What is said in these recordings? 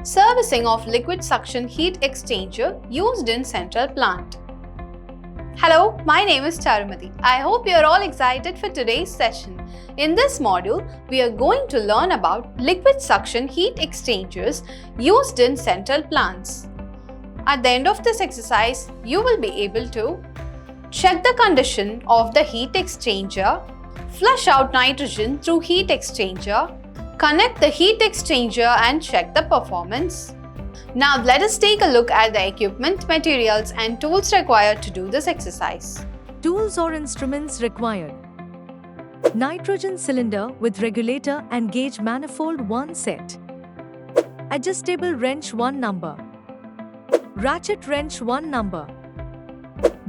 Servicing of liquid suction heat exchanger used in central plant. Hello, my name is Charumati. I hope you are all excited for today's session. In this module, we are going to learn about liquid suction heat exchangers used in central plants. At the end of this exercise, you will be able to check the condition of the heat exchanger, flush out nitrogen through heat exchanger, connect the heat exchanger and check the performance. Now let us take a look at the equipment, materials and tools required to do this exercise. Tools or instruments required. Nitrogen cylinder with regulator and gauge manifold 1 set. Adjustable wrench 1 number. Ratchet wrench 1 number.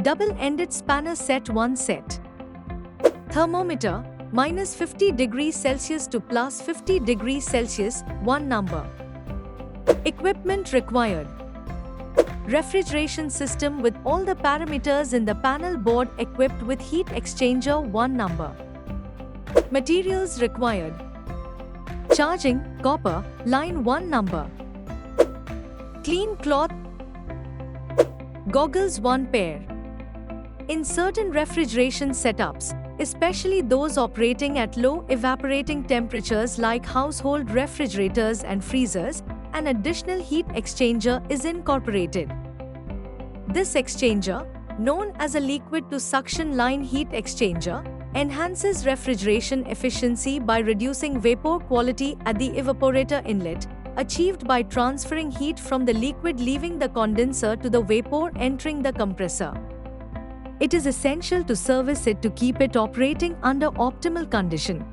Double-ended spanner set 1 set. Thermometer minus 50 degrees Celsius to plus 50 degrees Celsius 1 number. Equipment required. Refrigeration system with all the parameters in the panel board equipped with heat exchanger 1 number. Materials required. Charging, copper, line 1 number. Clean cloth. Goggles 1 pair. In certain refrigeration setups, especially those operating at low evaporating temperatures like household refrigerators and freezers, an additional heat exchanger is incorporated. This exchanger, known as a liquid to suction line heat exchanger, enhances refrigeration efficiency by reducing vapor quality at the evaporator inlet, achieved by transferring heat from the liquid leaving the condenser to the vapor entering the compressor. It is essential to service it to keep it operating under optimal condition.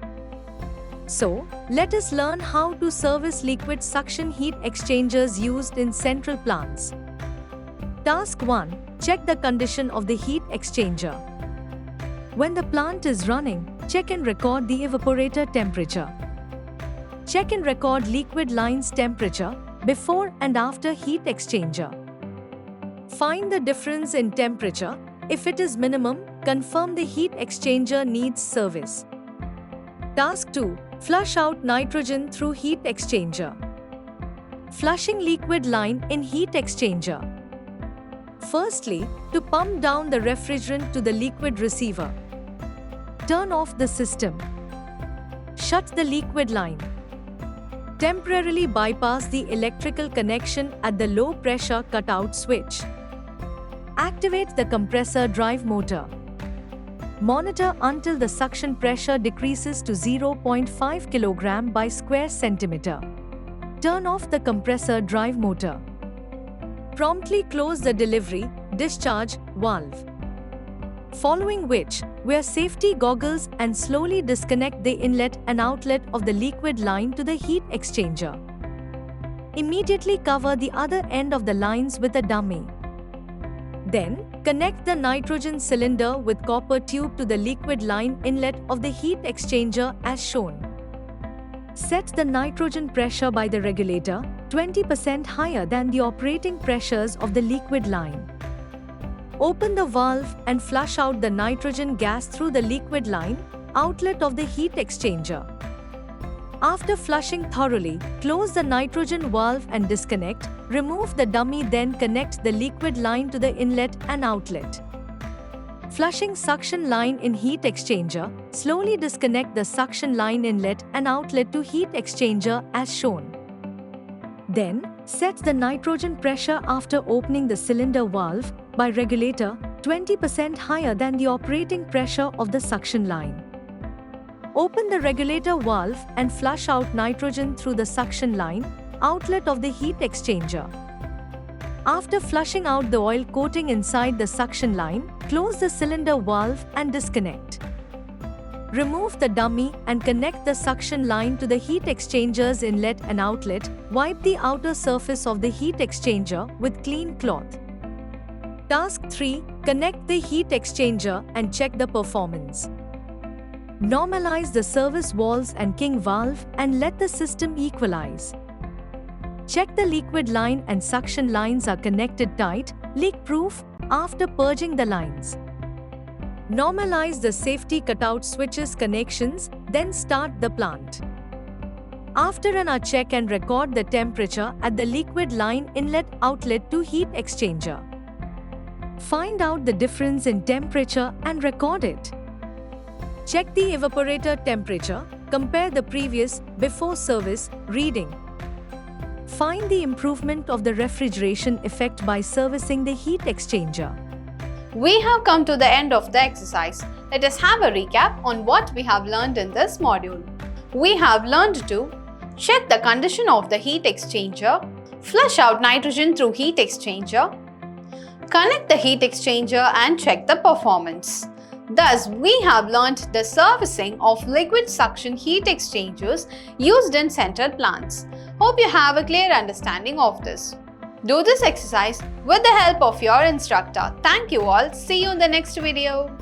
So, let us learn how to service liquid suction heat exchangers used in central plants. Task 1. Check the condition of the heat exchanger. When the plant is running, check and record the evaporator temperature. Check and record liquid line's temperature before and after heat exchanger. Find the difference in temperature. If it is minimum, confirm the heat exchanger needs service. Task 2. Flush out nitrogen through heat exchanger. Flushing liquid line in heat exchanger. Firstly, to pump down the refrigerant to the liquid receiver. Turn off the system. Shut the liquid line. Temporarily bypass the electrical connection at the low pressure cutout switch. Activate the compressor drive motor. Monitor until the suction pressure decreases to 0.5 kg by square centimeter. Turn off the compressor drive motor. Promptly close the delivery, discharge valve. Following which, wear safety goggles and slowly disconnect the inlet and outlet of the liquid line to the heat exchanger. Immediately cover the other end of the lines with a dummy. Then, connect the nitrogen cylinder with copper tube to the liquid line inlet of the heat exchanger as shown. Set the nitrogen pressure by the regulator 20% higher than the operating pressures of the liquid line. Open the valve and flush out the nitrogen gas through the liquid line, outlet of the heat exchanger. After flushing thoroughly, close the nitrogen valve and disconnect. Remove the dummy, then connect the liquid line to the inlet and outlet. Flushing suction line in heat exchanger, slowly disconnect the suction line inlet and outlet to heat exchanger as shown. Then, set the nitrogen pressure after opening the cylinder valve by regulator 20% higher than the operating pressure of the suction line. Open the regulator valve and flush out nitrogen through the suction line, outlet of the heat exchanger. After flushing out the oil coating inside the suction line, close the cylinder valve and disconnect. Remove the dummy and connect the suction line to the heat exchanger's inlet and outlet. Wipe the outer surface of the heat exchanger with clean cloth. Task 3. Connect the heat exchanger and check the performance. Normalize the service valves and king valve and let the system equalize. Check the liquid line and suction lines are connected tight, leak-proof, after purging the lines. Normalize the safety cutout switches connections, then start the plant. After an hour, check and record the temperature at the liquid line inlet outlet to heat exchanger. Find out the difference in temperature and record it. Check the evaporator temperature, compare the previous before service reading. Find the improvement of the refrigeration effect by servicing the heat exchanger. We have come to the end of the exercise. Let us have a recap on what we have learned in this module. We have learned to check the condition of the heat exchanger, flush out nitrogen through heat exchanger, connect the heat exchanger and check the performance. Thus, we have learnt the servicing of liquid suction heat exchangers used in central plants. Hope you have a clear understanding of this. Do this exercise with the help of your instructor. Thank you all. See you in the next video.